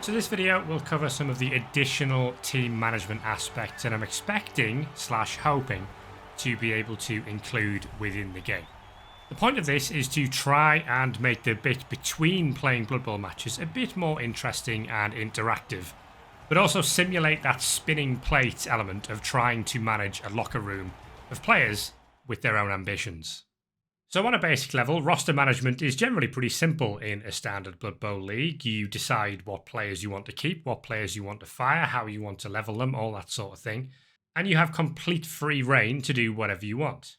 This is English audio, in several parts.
So this video will cover some of the additional team management aspects that I'm expecting / hoping to be able to include within the game. The point of this is to try and make the bit between playing Blood Bowl matches a bit more interesting and interactive, but also simulate that spinning plate element of trying to manage a locker room of players with their own ambitions. So on a basic level, roster management is generally pretty simple in a standard Blood Bowl league. You decide what players you want to keep, what players you want to fire, how you want to level them, all that sort of thing. And you have complete free reign to do whatever you want.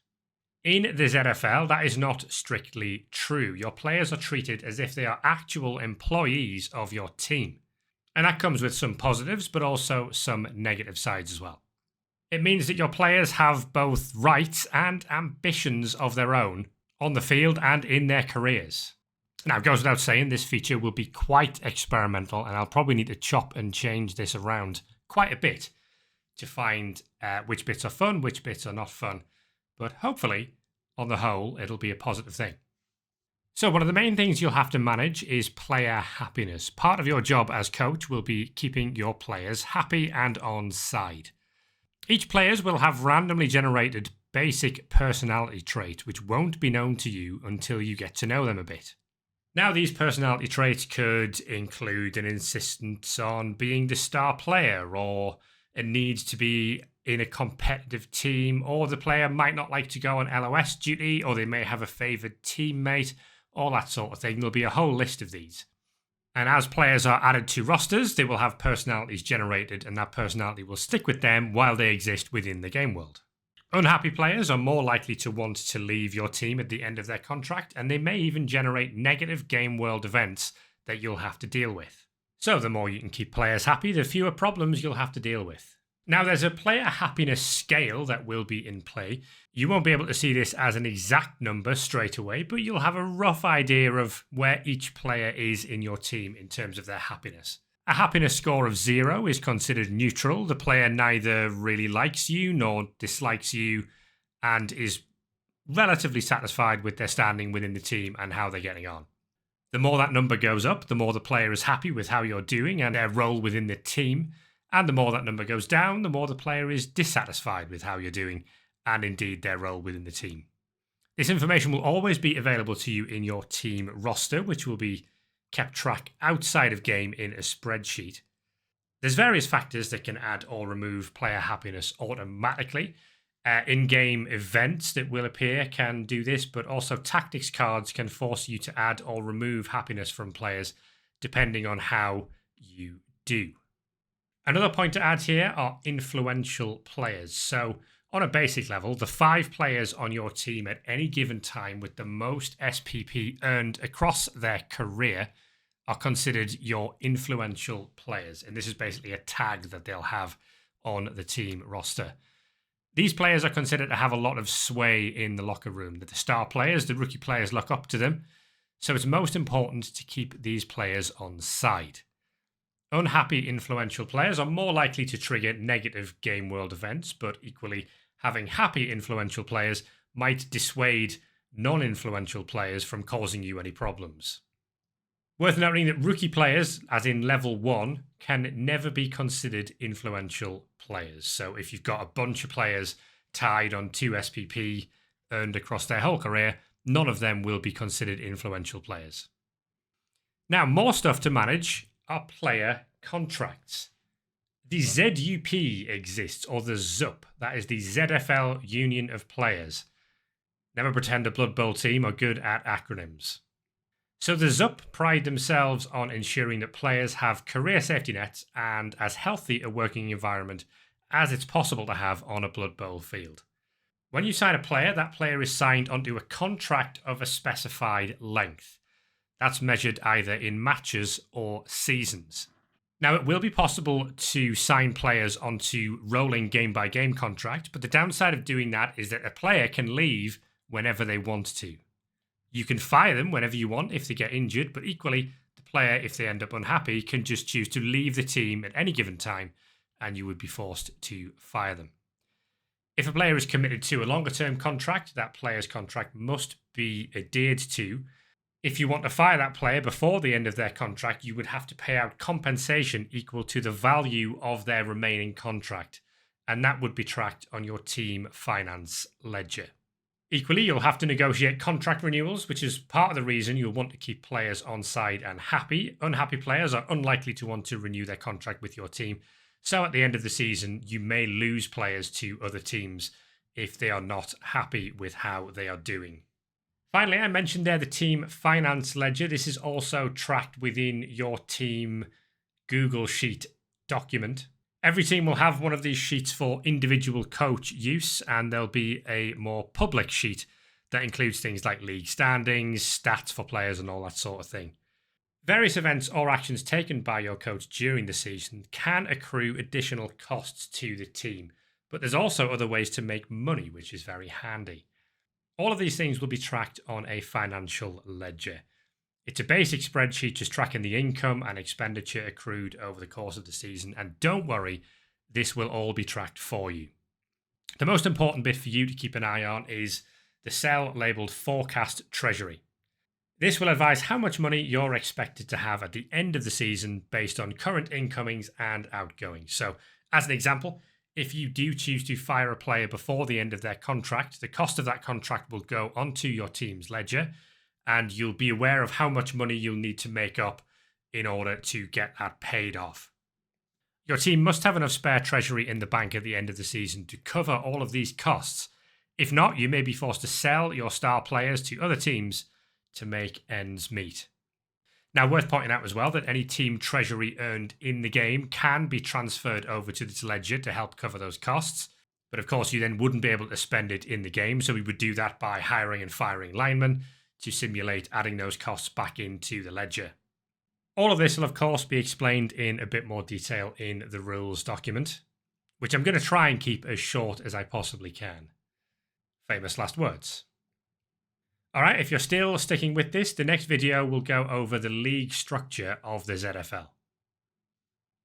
In the ZFL, that is not strictly true. Your players are treated as if they are actual employees of your team. And that comes with some positives, but also some negative sides as well. It means that your players have both rights and ambitions of their own on the field and in their careers. Now, it goes without saying, this feature will be quite experimental, and I'll probably need to chop and change this around quite a bit to find which bits are fun, which bits are not fun. But hopefully, on the whole, it'll be a positive thing. So one of the main things you'll have to manage is player happiness. Part of your job as coach will be keeping your players happy and on side. Each players will have randomly generated basic personality trait which won't be known to you until you get to know them a bit. Now, these personality traits could include an insistence on being the star player, or a need to be in a competitive team, or the player might not like to go on LOS duty, or they may have a favoured teammate, all that sort of thing. There'll be a whole list of these. And as players are added to rosters, they will have personalities generated, and that personality will stick with them while they exist within the game world. Unhappy players are more likely to want to leave your team at the end of their contract, and they may even generate negative game world events that you'll have to deal with. So the more you can keep players happy, the fewer problems you'll have to deal with. Now, there's a player happiness scale that will be in play. You won't be able to see this as an exact number straight away, but you'll have a rough idea of where each player is in your team in terms of their happiness. A happiness score of 0 is considered neutral. The player neither really likes you nor dislikes you and is relatively satisfied with their standing within the team and how they're getting on. The more that number goes up, the more the player is happy with how you're doing and their role within the team. And the more that number goes down, the more the player is dissatisfied with how you're doing and indeed their role within the team. This information will always be available to you in your team roster, which will be kept track outside of game in a spreadsheet. There's various factors that can add or remove player happiness automatically. In-game events that will appear can do this, but also tactics cards can force you to add or remove happiness from players depending on how you do. Another point to add here are influential players. So on a basic level, the 5 players on your team at any given time with the most SPP earned across their career are considered your influential players. And this is basically a tag that they'll have on the team roster. These players are considered to have a lot of sway in the locker room. The star players, the rookie players, look up to them. So it's most important to keep these players on side. Unhappy influential players are more likely to trigger negative game world events, but equally, having happy influential players might dissuade non-influential players from causing you any problems. Worth noting that rookie players, as in level 1, can never be considered influential players. So if you've got a bunch of players tied on 2 SPP earned across their whole career, none of them will be considered influential players. Now, more stuff to manage are player contracts. The ZUP exists, or the ZUP, that is the ZFL Union of Players. Never pretend a Blood Bowl team are good at acronyms. So the ZUP pride themselves on ensuring that players have career safety nets and as healthy a working environment as it's possible to have on a Blood Bowl field. When you sign a player, that player is signed onto a contract of a specified length. That's measured either in matches or seasons. Now, it will be possible to sign players onto rolling game-by-game contract, but the downside of doing that is that a player can leave whenever they want to. You can fire them whenever you want if they get injured, but equally, the player, if they end up unhappy, can just choose to leave the team at any given time, and you would be forced to fire them. If a player is committed to a longer-term contract, that player's contract must be adhered to. If you want to fire that player before the end of their contract, you would have to pay out compensation equal to the value of their remaining contract, and that would be tracked on your team finance ledger. Equally, you'll have to negotiate contract renewals, which is part of the reason you'll want to keep players on side and happy. Unhappy players are unlikely to want to renew their contract with your team, so at the end of the season, you may lose players to other teams if they are not happy with how they are doing. Finally, I mentioned there the team finance ledger. This is also tracked within your team Google Sheet document. Every team will have one of these sheets for individual coach use, and there'll be a more public sheet that includes things like league standings, stats for players, and all that sort of thing. Various events or actions taken by your coach during the season can accrue additional costs to the team, but there's also other ways to make money, which is very handy. All of these things will be tracked on a financial ledger. It's a basic spreadsheet just tracking the income and expenditure accrued over the course of the season, and don't worry, this will all be tracked for you. The most important bit for you to keep an eye on is the cell labelled Forecast Treasury. This will advise how much money you're expected to have at the end of the season based on current incomings and outgoings. So, as an example, if you do choose to fire a player before the end of their contract, the cost of that contract will go onto your team's ledger, and you'll be aware of how much money you'll need to make up in order to get that paid off. Your team must have enough spare treasury in the bank at the end of the season to cover all of these costs. If not, you may be forced to sell your star players to other teams to make ends meet. Now, worth pointing out as well that any team treasury earned in the game can be transferred over to this ledger to help cover those costs. But of course, you then wouldn't be able to spend it in the game, so we would do that by hiring and firing linemen to simulate adding those costs back into the ledger. All of this will, of course, be explained in a bit more detail in the rules document, which I'm going to try and keep as short as I possibly can. Famous last words. All right, if you're still sticking with this, the next video will go over the league structure of the ZFL.